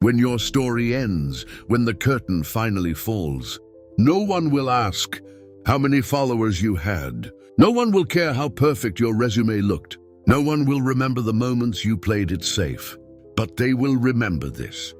when your story ends, when the curtain finally falls. No one will ask how many followers you had. No one will care how perfect your resume looked. No one will remember the moments you played it safe. But they will remember this.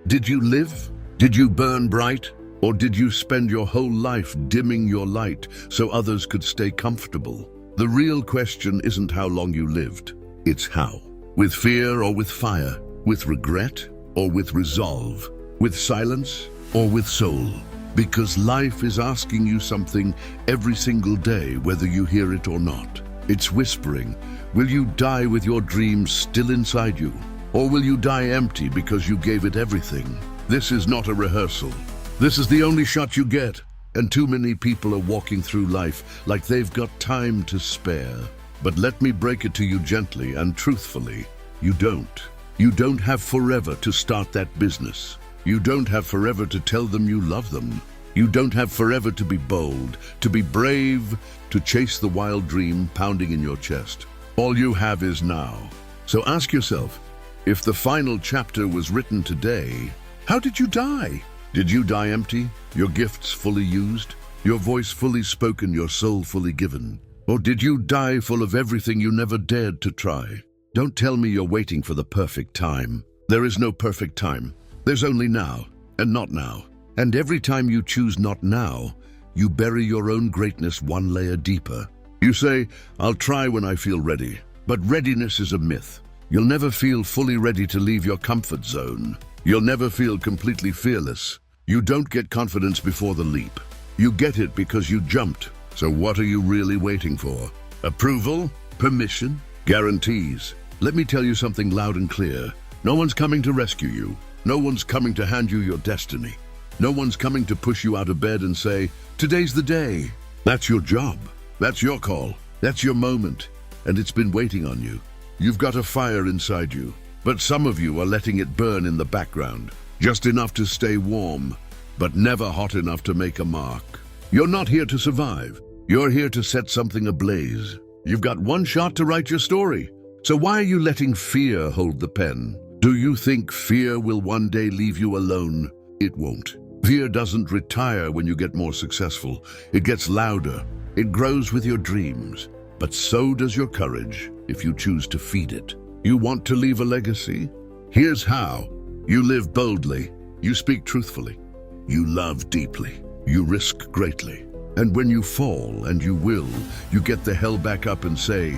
Did you live? Did you burn bright? Or did you spend your whole life dimming your light so others could stay comfortable? The real question isn't how long you lived. It's how. With fear or with fire? With regret or with resolve? With silence or with soul? Because life is asking you something every single day, whether you hear it or not. It's whispering, will you die with your dreams still inside you? Or will you die empty because you gave it everything? This is not a rehearsal. This is the only shot you get. And too many people are walking through life like they've got time to spare. But let me break it to you gently and truthfully. You don't. You don't have forever to start that business. You don't have forever to tell them you love them. You don't have forever to be bold, to be brave, to chase the wild dream pounding in your chest. All you have is now. So ask yourself, if the final chapter was written today, how did you die? Did you die empty, your gifts fully used, your voice fully spoken, your soul fully given? Or did you die full of everything you never dared to try? Don't tell me you're waiting for the perfect time. There is no perfect time. There's only now, and not now. And every time you choose not now, you bury your own greatness one layer deeper. You say, I'll try when I feel ready. But readiness is a myth. You'll never feel fully ready to leave your comfort zone. You'll never feel completely fearless. You don't get confidence before the leap. You get it because you jumped. So what are you really waiting for? Approval? Permission? Guarantees? Let me tell you something loud and clear. No one's coming to rescue you. No one's coming to hand you your destiny. No one's coming to push you out of bed and say, today's the day. That's your job. That's your call. That's your moment. And it's been waiting on you. You've got a fire inside you, but some of you are letting it burn in the background, just enough to stay warm, but never hot enough to make a mark. You're not here to survive. You're here to set something ablaze. You've got one shot to write your story. So why are you letting fear hold the pen? Do you think fear will one day leave you alone? It won't. Fear doesn't retire when you get more successful. It gets louder. It grows with your dreams. But so does your courage if you choose to feed it. You want to leave a legacy? Here's how. You live boldly. You speak truthfully. You love deeply. You risk greatly. And when you fall, and you will, you get the hell back up and say,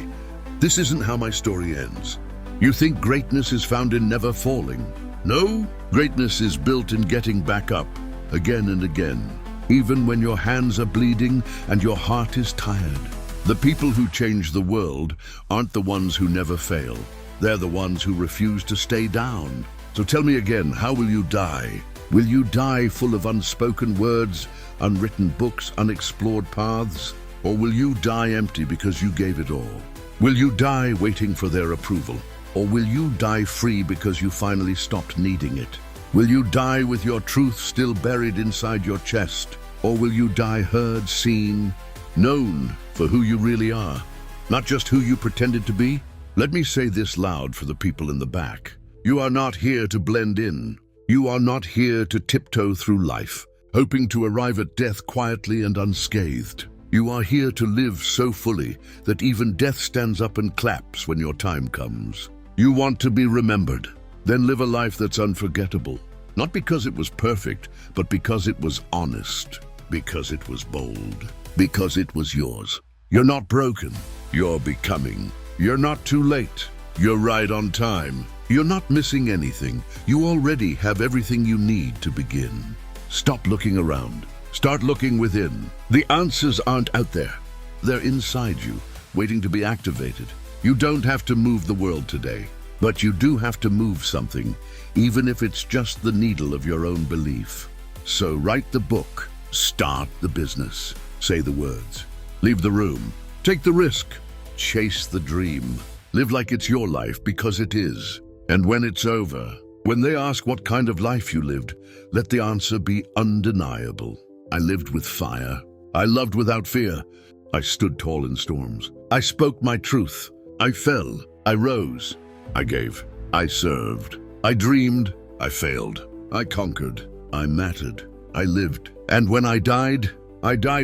this isn't how my story ends. You think greatness is found in never falling. No, greatness is built in getting back up, again and again, even when your hands are bleeding and your heart is tired. The people who change the world aren't the ones who never fail. They're the ones who refuse to stay down. So tell me again, how will you die? Will you die full of unspoken words, unwritten books, unexplored paths? Or will you die empty because you gave it all? Will you die waiting for their approval? Or will you die free because you finally stopped needing it? Will you die with your truth still buried inside your chest? Or will you die heard, seen, known for who you really are, not just who you pretended to be? Let me say this loud for the people in the back. You are not here to blend in. You are not here to tiptoe through life, hoping to arrive at death quietly and unscathed. You are here to live so fully that even death stands up and claps when your time comes. You want to be remembered, then live a life that's unforgettable. Not because it was perfect, but because it was honest, because it was bold, because it was yours. You're not broken, you're becoming. You're not too late, you're right on time. You're not missing anything. You already have everything you need to begin. Stop looking around. Start looking within. The answers aren't out there. They're inside you, waiting to be activated. You don't have to move the world today, but you do have to move something, even if it's just the needle of your own belief. So write the book, start the business, say the words, leave the room, take the risk, chase the dream, live like it's your life because it is. And when it's over, when they ask what kind of life you lived, let the answer be undeniable. I lived with fire. I loved without fear. I stood tall in storms. I spoke my truth. I fell. I rose. I gave. I served. I dreamed. I failed. I conquered. I mattered. I lived. And when I died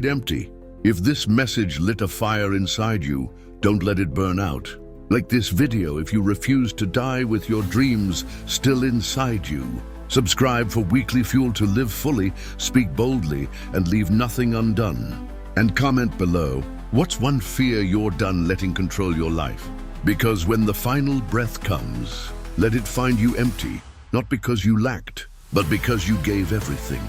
empty. If this message lit a fire inside you, don't let it burn out. Like this video if you refuse to die with your dreams still inside you. Subscribe for weekly fuel to live fully, speak boldly, and leave nothing undone. And comment below, what's one fear you're done letting control your life? Because when the final breath comes, let it find you empty, not because you lacked, but because you gave everything.